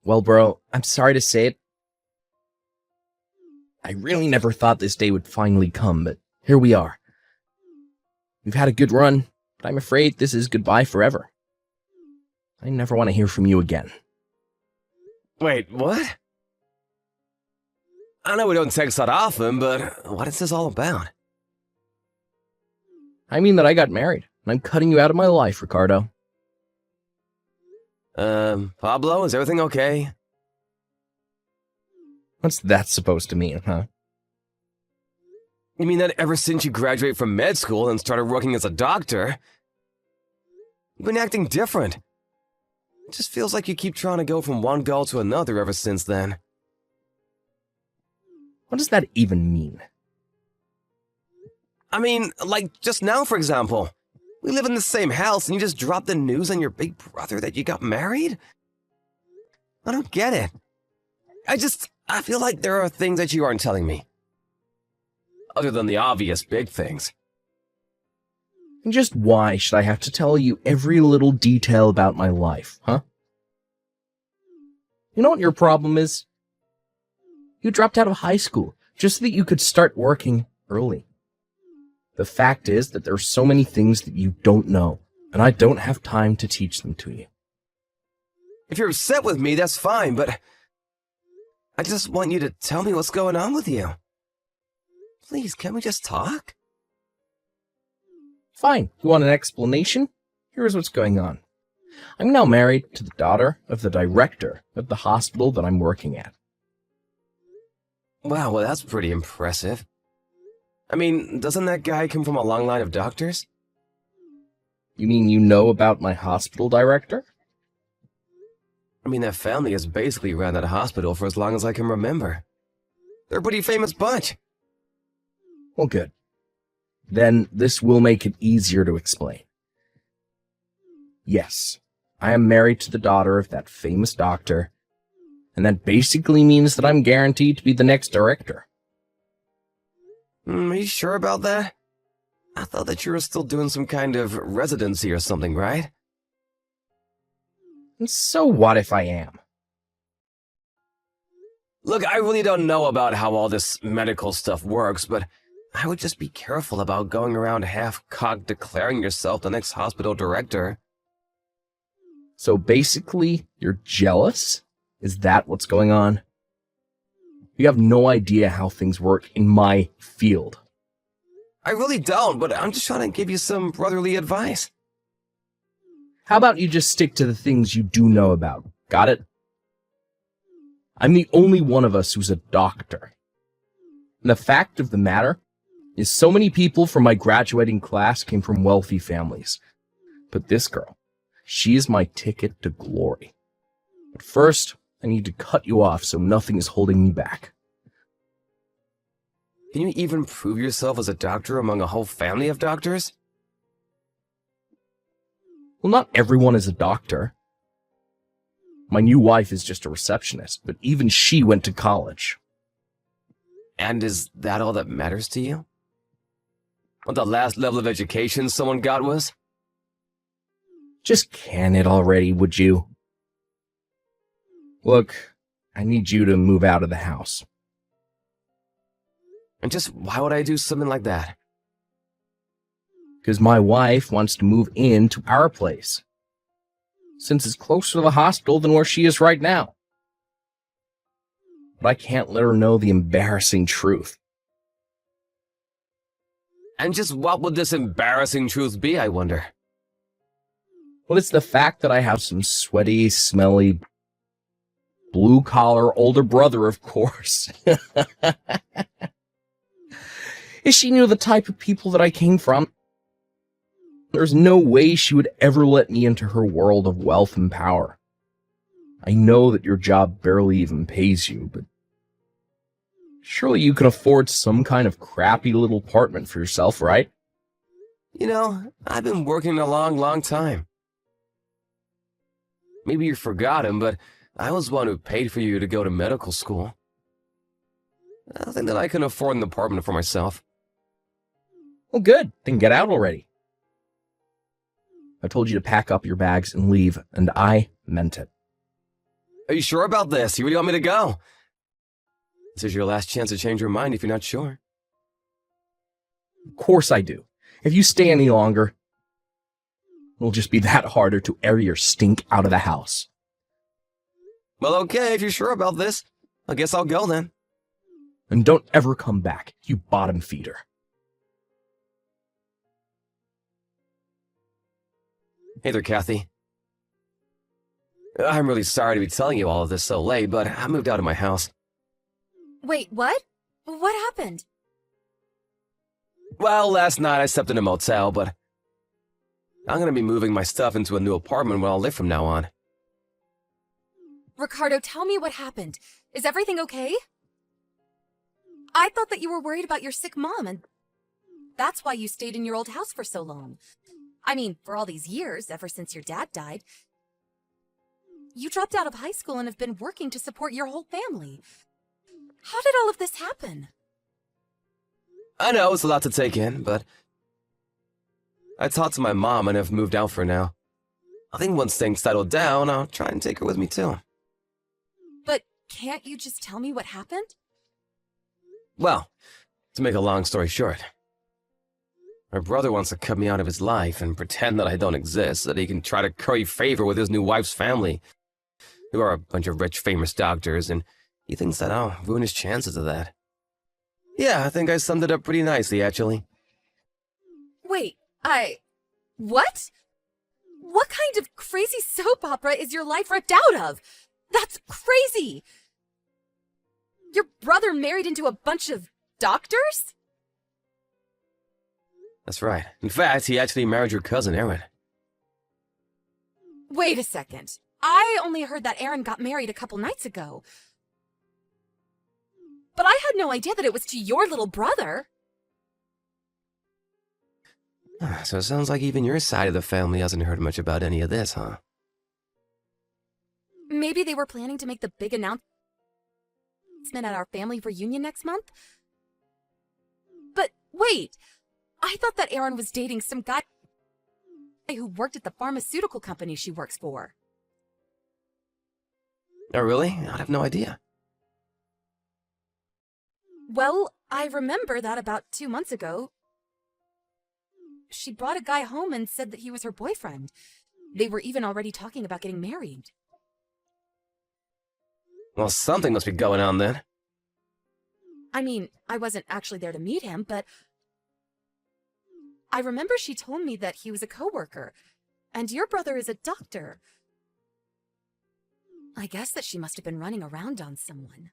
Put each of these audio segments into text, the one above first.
Well, bro, I'm sorry to say it. I really never thought this day would finally come, but here we are. We've had a good run, but I'm afraid this is goodbye forever. I never want to hear from you again. Wait, what? I know we don't text that often, but what is this all about? I mean that I got married, and I'm cutting you out of my life, Ricardo. Pablo, is everything okay? What's that supposed to mean, huh? You mean that ever since you graduated from med school and started working as a doctor, you've been acting different. It just feels like you keep trying to go from one goal to another ever since then. What does that even mean? I mean, like just now, for example. We live in the same house and you just dropped the news on your big brother that you got married? I don't get it. I feel like there are things that you aren't telling me. Other than the obvious big things. And just why should I have to tell you every little detail about my life, huh? You know what your problem is? You dropped out of high school just so that you could start working early. The fact is that there are so many things that you don't know, and I don't have time to teach them to you. If you're upset with me, that's fine, but I just want you to tell me what's going on with you. Please, can't we just talk? Fine. You want an explanation? Here's what's going on. I'm now married to the daughter of the director of the hospital that I'm working at. Wow, well, that's pretty impressive. I mean, doesn't that guy come from a long line of doctors? You mean you know about my hospital director? I mean, that family has basically ran that hospital for as long as I can remember. They're a pretty famous bunch. Well, good. Then this will make it easier to explain. Yes, I am married to the daughter of that famous doctor, and that basically means that I'm guaranteed to be the next director. Are you sure about that? I thought that you were still doing some kind of residency or something, right? And so what if I am? Look, I really don't know about how all this medical stuff works, but I would just be careful about going around half-cocked declaring yourself the next hospital director. So basically, you're jealous? Is that what's going on? You have no idea how things work in my field. I really don't, but I'm just trying to give you some brotherly advice. How about you just stick to the things you do know about? Got it? I'm the only one of us who's a doctor. And the fact of the matter is so many people from my graduating class came from wealthy families. But this girl, she is my ticket to glory. But first, I need to cut you off so nothing is holding me back. Can you even prove yourself as a doctor among a whole family of doctors? Well, not everyone is a doctor. My new wife is just a receptionist, but even she went to college. And is that all that matters to you? What the last level of education someone got was? Just can it already, would you? Look, I need you to move out of the house. And just why would I do something like that? Because my wife wants to move into our place, since it's closer to the hospital than where she is right now. But I can't let her know the embarrassing truth. And just what would this embarrassing truth be, I wonder? Well, it's the fact that I have some sweaty, smelly, blue-collar older brother, of course. If she knew the type of people that I came from, there's no way she would ever let me into her world of wealth and power. I know that your job barely even pays you, but surely you can afford some kind of crappy little apartment for yourself, right? You know, I've been working a long, long time. Maybe you forgot him, but I was the one who paid for you to go to medical school. I think that I can afford an apartment for myself. Well, good. Then get out already. I told you to pack up your bags and leave, and I meant it. Are you sure about this? You really want me to go? This is your last chance to change your mind if you're not sure. Of course I do. If you stay any longer, it'll just be that harder to air your stink out of the house. Well, okay, if you're sure about this, I guess I'll go then. And don't ever come back, you bottom feeder. Hey there, Kathy. I'm really sorry to be telling you all of this so late, but I moved out of my house. Wait, what? What happened? Well, last night I slept in a motel, but I'm gonna be moving my stuff into a new apartment where I'll live from now on. Ricardo, tell me what happened. Is everything okay? I thought that you were worried about your sick mom, and that's why you stayed in your old house for so long. I mean, for all these years, ever since your dad died. You dropped out of high school and have been working to support your whole family. How did all of this happen? I know it's a lot to take in, but I talked to my mom and have moved out for now. I think once things settle down, I'll try and take her with me too. But can't you just tell me what happened? Well, to make a long story short, my brother wants to cut me out of his life and pretend that I don't exist so that he can try to curry favor with his new wife's family, who are a bunch of rich, famous doctors, and he thinks that I'll ruin his chances of that. Yeah, I think I summed it up pretty nicely, actually. Wait, what? What kind of crazy soap opera is your life ripped out of? That's crazy! Your brother married into a bunch of doctors? That's right. In fact, he actually married your cousin, Erin. Wait a second. I only heard that Aaron got married a couple nights ago. But I had no idea that it was to your little brother. So it sounds like even your side of the family hasn't heard much about any of this, huh? Maybe they were planning to make the big announcement at our family reunion next month? But wait, I thought that Aaron was dating some guy who worked at the pharmaceutical company she works for. Oh, really? I have no idea. Well, I remember that about 2 months ago, she brought a guy home and said that he was her boyfriend. They were even already talking about getting married. Well, something must be going on then. I mean, I wasn't actually there to meet him, but I remember she told me that he was a coworker, and your brother is a doctor. I guess that she must have been running around on someone.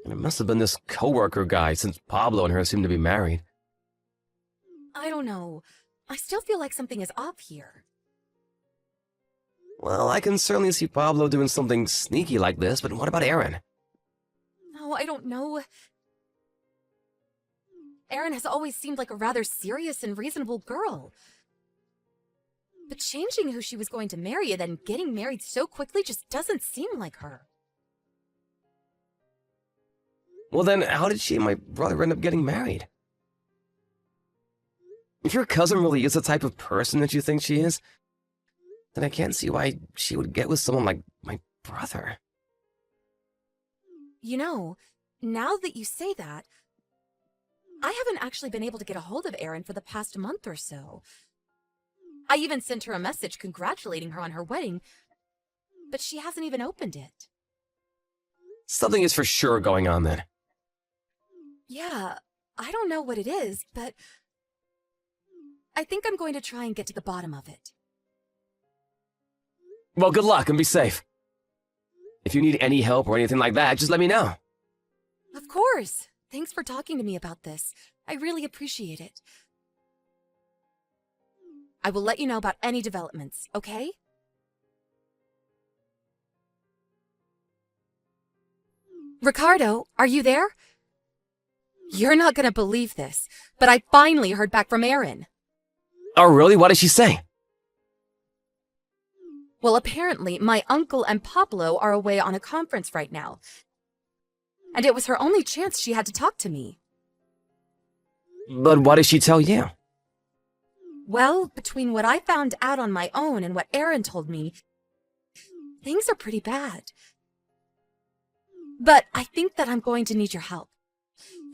And it must have been this coworker guy, since Pablo and her seem to be married. I don't know. I still feel like something is off here. Well, I can certainly see Pablo doing something sneaky like this, but what about Erin? No, I don't know. Erin has always seemed like a rather serious and reasonable girl. But changing who she was going to marry and then getting married so quickly just doesn't seem like her. Well then, how did she and my brother end up getting married? If your cousin really is the type of person that you think she is, then I can't see why she would get with someone like my brother. You know, now that you say that, I haven't actually been able to get a hold of Erin for the past month or so. I even sent her a message congratulating her on her wedding, but she hasn't even opened it. Something is for sure going on then. Yeah, I don't know what it is, but I think I'm going to try and get to the bottom of it. Well, good luck and be safe. If you need any help or anything like that, just let me know. Of course. Thanks for talking to me about this. I really appreciate it. I will let you know about any developments, okay? Ricardo, are you there? You're not gonna believe this, but I finally heard back from Erin. Oh, really? What did she say? Well, apparently, my uncle and Pablo are away on a conference right now. And it was her only chance she had to talk to me. But what did she tell you? Well, between what I found out on my own and what Erin told me, things are pretty bad. But I think that I'm going to need your help.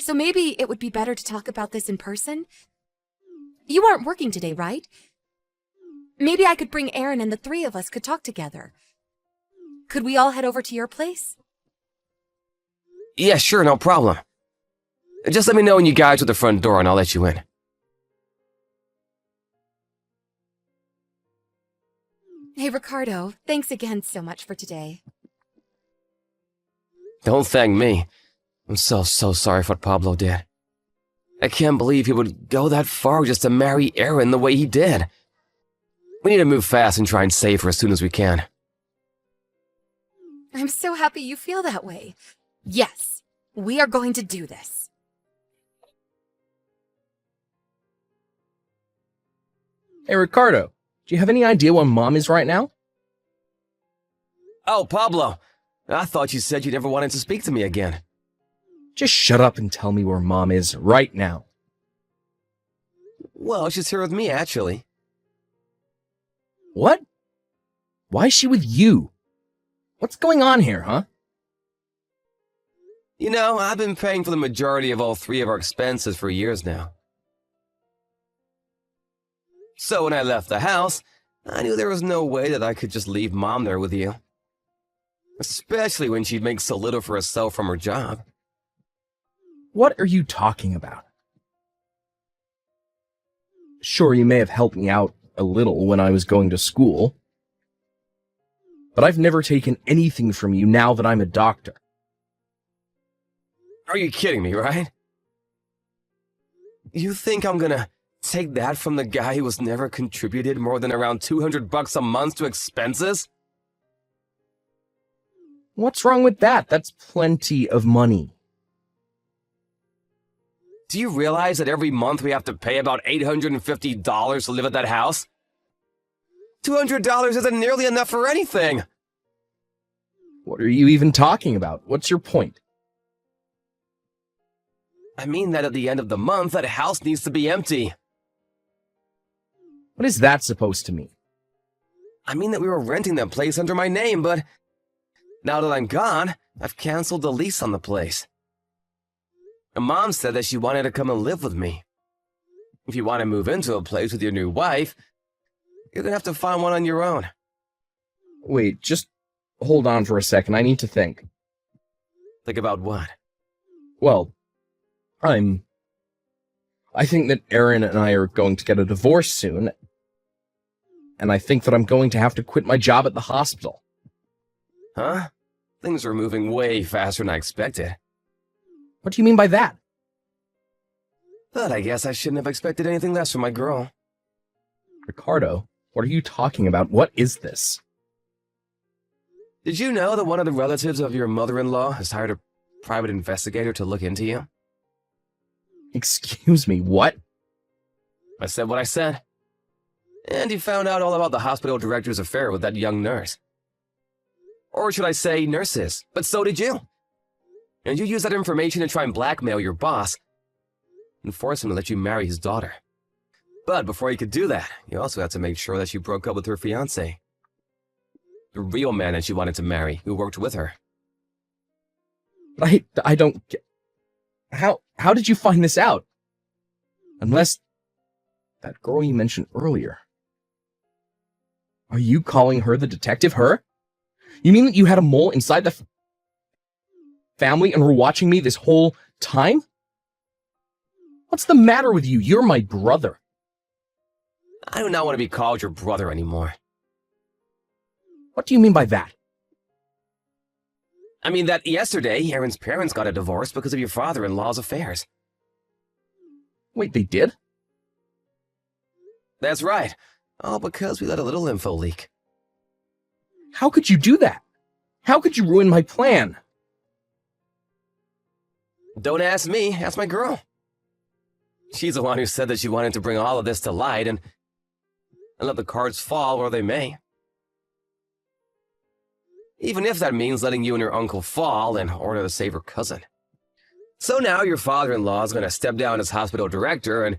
So maybe it would be better to talk about this in person? You aren't working today, right? Maybe I could bring Aaron and the three of us could talk together. Could we all head over to your place? Yeah, sure, no problem. Just let me know when you guys are at the front door and I'll let you in. Hey, Ricardo, thanks again so much for today. Don't thank me. I'm so sorry for what Pablo did. I can't believe he would go that far just to marry Aaron the way he did. We need to move fast and try and save her as soon as we can. I'm so happy you feel that way. Yes, we are going to do this. Hey, Ricardo, do you have any idea where Mom is right now? Oh, Pablo. I thought you said you never wanted to speak to me again. Just shut up and tell me where Mom is right now. Well, she's here with me, actually. What? Why is she with you? What's going on here, huh? You know, I've been paying for the majority of all three of our expenses for years now. So when I left the house, I knew there was no way that I could just leave Mom there with you. Especially when she'd make so little for herself from her job. What are you talking about? Sure, you may have helped me out a little when I was going to school, but I've never taken anything from you now that I'm a doctor. Are you kidding me, right? You think I'm gonna take that from the guy who has never contributed more than around $200 a month to expenses? What's wrong with that? That's plenty of money. Do you realize that every month we have to pay about $850 to live at that house? $200 isn't nearly enough for anything. What are you even talking about? What's your point? I mean that at the end of the month, that house needs to be empty. What is that supposed to mean? I mean that we were renting that place under my name, but now that I'm gone, I've canceled the lease on the place. And Mom said that she wanted to come and live with me. If you want to move into a place with your new wife, you're gonna have to find one on your own. Wait, just hold on for a second. I need to think. Think about what? Well, I think that Aaron and I are going to get a divorce soon, and I think that I'm going to have to quit my job at the hospital. Huh? Things are moving way faster than I expected. What do you mean by that? But I guess I shouldn't have expected anything less from my girl. Ricardo, what are you talking about? What is this? Did you know that one of the relatives of your mother-in-law has hired a private investigator to look into you? Excuse me, what? I said what I said. And he found out all about the hospital director's affair with that young nurse. Or should I say nurses, but so did you. And you used that information to try and blackmail your boss and force him to let you marry his daughter. But before you could do that, you also had to make sure that she broke up with her fiancé. The real man that she wanted to marry, who worked with her. I don't get... How did you find this out? Unless that girl you mentioned earlier. Are you calling her the detective, her? You mean that you had a mole inside the family and were watching me this whole time? What's the matter with you? You're my brother. I do not want to be called your brother anymore. What do you mean by that? I mean that yesterday, Aaron's parents got a divorce because of your father-in-law's affairs. Wait, they did? That's right. All because we let a little info leak. How could you do that? How could you ruin my plan? Don't ask me, ask my girl. She's the one who said that she wanted to bring all of this to light and let the cards fall where they may. Even if that means letting you and your uncle fall in order to save her cousin. So now your father-in-law is going to step down as hospital director, and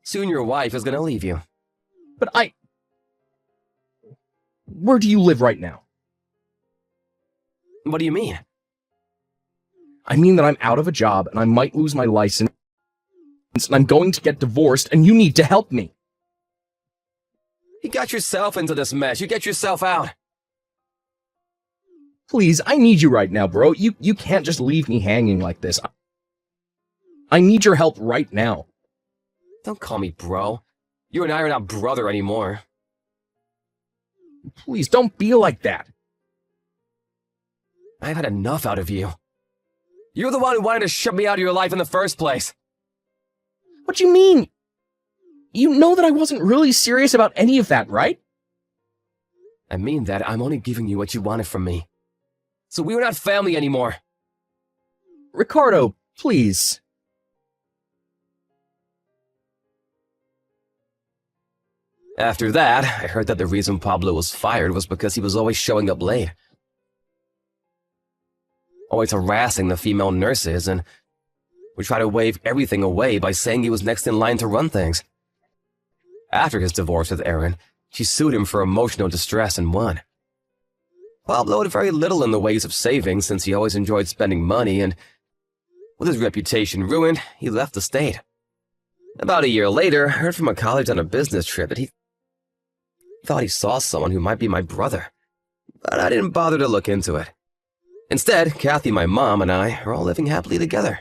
soon your wife is going to leave you. But Where do you live right now? What do you mean? I mean that I'm out of a job and I might lose my license and I'm going to get divorced and you need to help me. You got yourself into this mess. You get yourself out. Please, I need you right now, bro. You can't just leave me hanging like this. I need your help right now. Don't call me bro. You and I are not brother anymore. Please, don't be like that. I've had enough out of you. You're the one who wanted to shut me out of your life in the first place. What do you mean? You know that I wasn't really serious about any of that, right? I mean that I'm only giving you what you wanted from me. So we're not family anymore. Ricardo, please. After that, I heard that the reason Pablo was fired was because he was always showing up late. Always harassing the female nurses and would try to wave everything away by saying he was next in line to run things. After his divorce with Erin, she sued him for emotional distress and won. Pablo had very little in the ways of savings since he always enjoyed spending money, and with his reputation ruined, he left the state. About a year later, I heard from a college on a business trip that he thought he saw someone who might be my brother, but I didn't bother to look into it. Instead, Kathy, my mom, and I are all living happily together.